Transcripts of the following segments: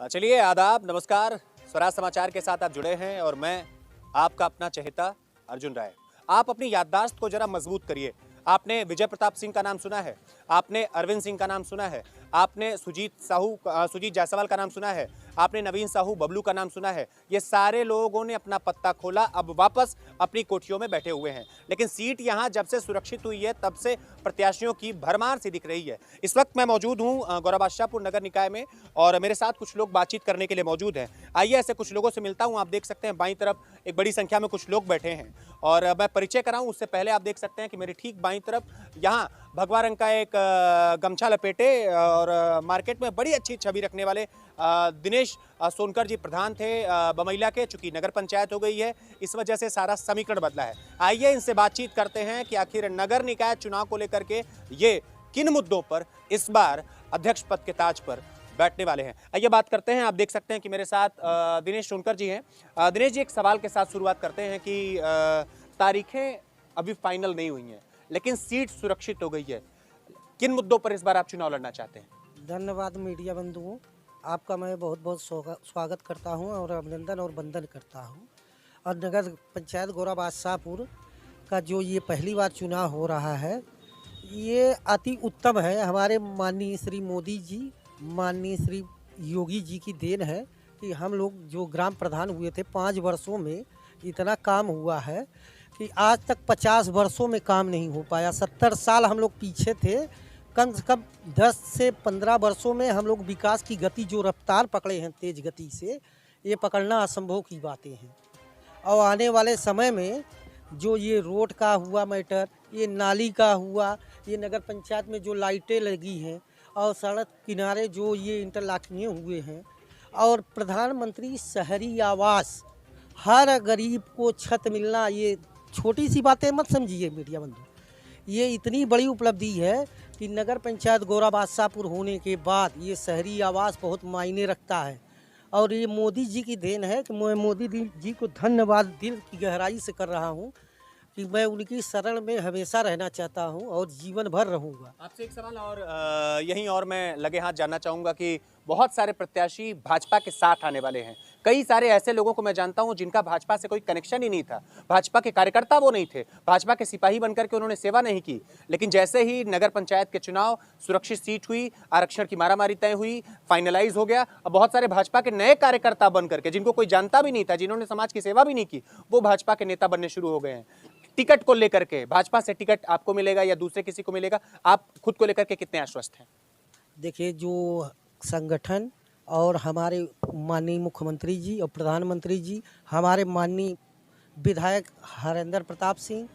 चलिए आदाब, नमस्कार। स्वराज समाचार के साथ आप जुड़े हैं और मैं आपका अपना चहेता अर्जुन राय। आप अपनी याददाश्त को जरा मजबूत करिए। आपने विजय प्रताप सिंह का नाम सुना है, आपने अरविंद सिंह का नाम सुना है, आपने सुजीत जायसवाल का नाम सुना है, आपने नवीन साहू बबलू का नाम सुना है। ये सारे लोगों ने अपना पत्ता खोला, अब वापस अपनी कोठियों में बैठे हुए हैं। लेकिन सीट यहाँ जब से सुरक्षित हुई है तब से प्रत्याशियों की भरमार सी दिख रही है। इस वक्त मैं मौजूद हूँ गौराबादशाहपुर नगर निकाय में और मेरे साथ कुछ लोग बातचीत करने के लिए मौजूद हैं। आइए ऐसे कुछ लोगों से मिलता हूँ। आप देख सकते हैं बाईं तरफ एक बड़ी संख्या में कुछ लोग बैठे हैं और मैं परिचय कराऊं उससे पहले आप देख सकते हैं कि मेरी ठीक बाईं तरफ यहाँ भगवा रंग का एक गमछा लपेटे और मार्केट में बड़ी अच्छी छवि रखने वाले दिनेश सोनकर जी प्रधान थे बमैला के। चूंकि नगर पंचायत हो गई है इस वजह से सारा समीकरण बदला है। आइए इनसे बातचीत करते हैं कि आखिर नगर निकाय चुनाव को लेकर के ये किन मुद्दों पर इस बार अध्यक्ष पद के ताज पर बैठने वाले हैं। आइए बात करते हैं। आप देख सकते हैं कि मेरे साथ दिनेश सोनकर जी हैं। दिनेश जी, एक सवाल के साथ शुरुआत करते हैं कि तारीखें अभी फाइनल नहीं हुई हैं लेकिन सीट सुरक्षित हो गई है। किन मुद्दों पर इस बार आप चुनाव लड़ना चाहते हैं? धन्यवाद मीडिया बंधुओं, आपका मैं बहुत बहुत स्वागत करता हूं और अभिनंदन और वंदन करता हूं। और नगर पंचायत गौराबादशाहपुर का जो ये पहली बार चुनाव हो रहा है ये अति उत्तम है। हमारे माननीय श्री मोदी जी, माननीय श्री योगी जी की देन है कि हम लोग जो ग्राम प्रधान हुए थे 5 वर्षों में इतना काम हुआ है कि आज तक 50 वर्षों में काम नहीं हो पाया। 70 साल हम लोग पीछे थे। कम से कम 10 से 15 वर्षों में हम लोग विकास की गति जो रफ्तार पकड़े हैं तेज गति से, ये पकड़ना असंभव की बातें हैं। और आने वाले समय में जो ये रोड का हुआ मैटर, ये नाली का हुआ, ये नगर पंचायत में जो लाइटें लगी हैं और सड़क किनारे जो ये इंटरलॉकिंग हुए हैं और प्रधानमंत्री शहरी आवास, हर गरीब को छत मिलना, ये छोटी सी बातें मत समझिए मीडिया बंधु। ये इतनी बड़ी उपलब्धि है कि नगर पंचायत गौराबादशाहपुर होने के बाद ये शहरी आवास बहुत मायने रखता है और ये मोदी जी की देन है कि मैं मोदी जी को धन्यवाद दिल की गहराई से कर रहा हूँ कि मैं उनकी शरण में हमेशा रहना चाहता हूँ और जीवन भर रहूँगा। आपसे एक सवाल और यहीं और मैं लगे हाथ जानना चाहूँगा कि बहुत सारे प्रत्याशी भाजपा के साथ आने वाले हैं। कई सारे ऐसे लोगों को मैं जानता हूं जिनका भाजपा से कोई कनेक्शन ही नहीं था, भाजपा के कार्यकर्ता वो नहीं थे, भाजपा के सिपाही बनकर के उन्होंने सेवा नहीं की। लेकिन जैसे ही नगर पंचायत के चुनाव, सुरक्षित सीट हुई, आरक्षण की मारामारी तय हुई, फाइनलाइज हो गया, अब बहुत सारे भाजपा के नए कार्यकर्ता बनकर के, जिनको कोई जानता भी नहीं था, जिन्होंने समाज की सेवा भी नहीं की, वो भाजपा के नेता बनने शुरू हो गए हैं। टिकट को लेकर के, भाजपा से टिकट आपको मिलेगा या दूसरे किसी को मिलेगा, आप खुद को लेकर के कितने आश्वस्त हैं? देखिए, जो संगठन और हमारे माननीय मुख्यमंत्री जी और प्रधानमंत्री जी, हमारे माननीय विधायक हरेंद्र प्रताप सिंह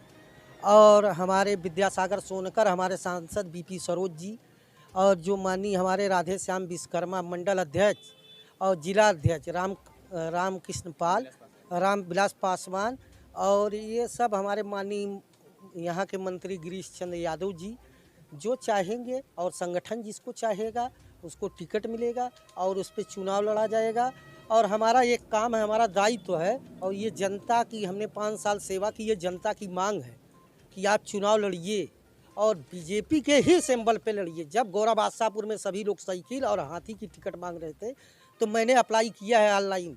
और हमारे विद्यासागर सोनकर, हमारे सांसद बीपी सरोज जी और जो माननीय हमारे राधे श्याम विश्वकर्मा मंडल अध्यक्ष और जिला अध्यक्ष रामकृष्ण पाल, रामविलास पासवान और ये सब हमारे माननीय यहाँ के मंत्री गिरीश चंद्र यादव जी, जो चाहेंगे और संगठन जिसको चाहेगा उसको टिकट मिलेगा और उस पर चुनाव लड़ा जाएगा। और हमारा एक काम है, हमारा दायित्व है और ये जनता की, हमने 5 साल सेवा की, ये जनता की मांग है कि आप चुनाव लड़िए और बीजेपी के ही सिंबल पे लड़िए। जब गौराबादशाहपुर में सभी लोग साइकिल और हाथी की टिकट मांग रहे थे तो मैंने अप्लाई किया है ऑनलाइन।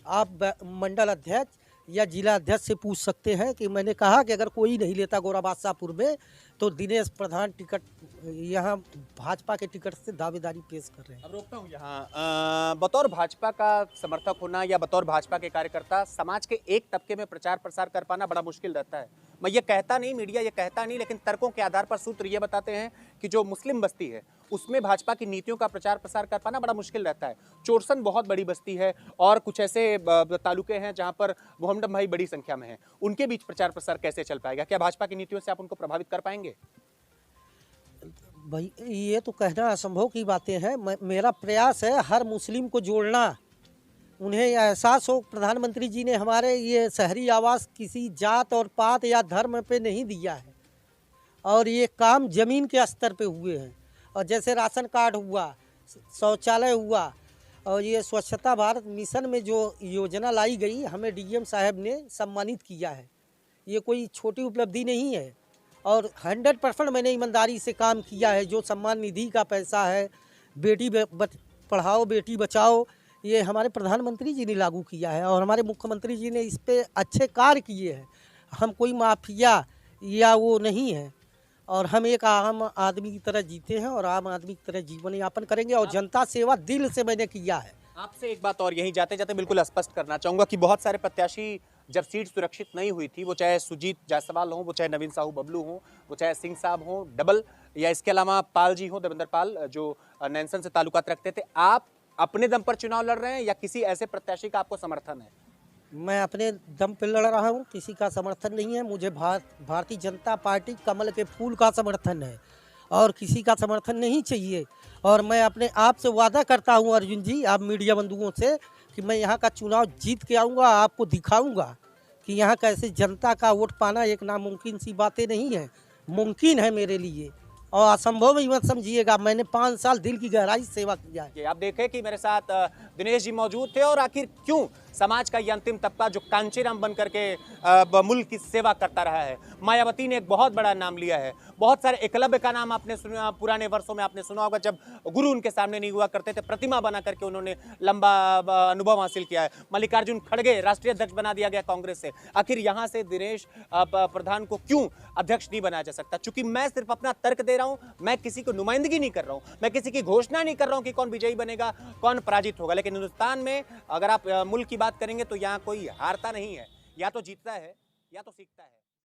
आप मंडल अध्यक्ष या जिला अध्यक्ष से पूछ सकते हैं कि मैंने कहा कि अगर कोई नहीं लेता गौराबादशाहपुर में तो दिनेश प्रधान टिकट यहाँ भाजपा के टिकट से दावेदारी पेश कर रहे हैं। अब रोकता हूँ यहाँ। बतौर भाजपा का समर्थक होना या बतौर भाजपा के कार्यकर्ता समाज के एक तबके में प्रचार प्रसार कर पाना बड़ा मुश्किल रहता है। मैं ये कहता नहीं, मीडिया ये कहता नहीं, लेकिन तर्कों के आधार पर सूत्र ये बताते हैं कि जो मुस्लिम बस्ती है उसमें भाजपा की नीतियों का प्रचार प्रसार कर पाना बड़ा मुश्किल रहता है। चोरसन बहुत बड़ी बस्ती है और कुछ ऐसे तालुके हैं जहां पर मोहम्मद भाई बड़ी संख्या में हैं, उनके बीच प्रचार प्रसार कैसे चल पाएगा? क्या भाजपा की नीतियों से आप उनको प्रभावित कर पाएंगे? भाई, ये तो कहना असंभव की बातें हैं। मेरा प्रयास है हर मुस्लिम को जोड़ना, उन्हें एहसास हो। प्रधानमंत्री जी ने हमारे ये शहरी आवास किसी जात और पात या धर्म पे नहीं दिया है और ये काम ज़मीन के स्तर पे हुए हैं। और जैसे राशन कार्ड हुआ, शौचालय हुआ और ये स्वच्छता भारत मिशन में जो योजना लाई गई, हमें डीएम साहब ने सम्मानित किया है। ये कोई छोटी उपलब्धि नहीं है और 100% मैंने ईमानदारी से काम किया है। जो सम्मान निधि का पैसा है, बेटी पढ़ाओ बेटी बचाओ, ये हमारे प्रधानमंत्री जी ने लागू किया है और हमारे मुख्यमंत्री जी ने इस पे अच्छे कार्य किए हैं। हम कोई माफिया या वो नहीं है और हम एक आम आदमी की तरह जीते हैं और आम आदमी की तरह जीवन यापन करेंगे और जनता सेवा दिल से मैंने किया है। आपसे एक बात और यहीं जाते जाते बिल्कुल स्पष्ट करना चाहूंगा कि बहुत सारे प्रत्याशी जब सीट सुरक्षित नहीं हुई थी, वो चाहे सुजीत जायसवाल हो, वो चाहे नवीन साहू बबलू हो, वो चाहे सिंह साहब हो डबल, या इसके अलावा पाल जी हो, देवेंद्र पाल जो नैनसन से ताल्लुकात रखते थे, आप अपने दम पर चुनाव लड़ रहे हैं या किसी ऐसे प्रत्याशी का आपको समर्थन है? मैं अपने दम पे लड़ रहा हूँ, किसी का समर्थन नहीं है। मुझे भारतीय जनता पार्टी कमल के फूल का समर्थन है और किसी का समर्थन नहीं चाहिए। और मैं अपने आप से वादा करता हूँ अर्जुन जी, आप मीडिया बंधुओं से, कि मैं यहाँ का चुनाव जीत के आऊँगा, आपको दिखाऊँगा कि यहाँ कैसे जनता का वोट पाना एक नामुमकिन सी बातें नहीं है, मुमकिन है मेरे लिए और असंभव भी मत समझिएगा। मैंने 5 साल दिल की गहराई से सेवा किया है। आप देखें कि मेरे साथ दिनेश जी मौजूद थे और आखिर क्यों समाज का ये अंतिम तबका जो कांचीराम बन करके मुल्क की सेवा करता रहा है। मायावती ने एक बहुत बड़ा नाम लिया है, बहुत सारे एकलव्य का नाम आपने सुना, पुराने वर्षों में आपने सुना होगा, जब गुरु उनके सामने नहीं हुआ करते थे, प्रतिमा बना करके उन्होंने लंबा अनुभव हासिल किया है। मल्लिकार्जुन खड़गे राष्ट्रीय अध्यक्ष बना दिया गया कांग्रेस से। आखिर यहाँ से दिनेश प्रधान को क्यों अध्यक्ष नहीं बनाया जा सकता? चूंकि मैं सिर्फ अपना तर्क दे रहा हूं, मैं किसी को नुमाइंदगी नहीं कर रहा हूं, मैं किसी की घोषणा नहीं कर रहा हूं कि कौन विजयी बनेगा, कौन पराजित होगा। लेकिन हिंदुस्तान में अगर आप मुल्क की बात करेंगे तो यहाँ कोई हारता नहीं है, या तो जीतता है या तो सीखता है।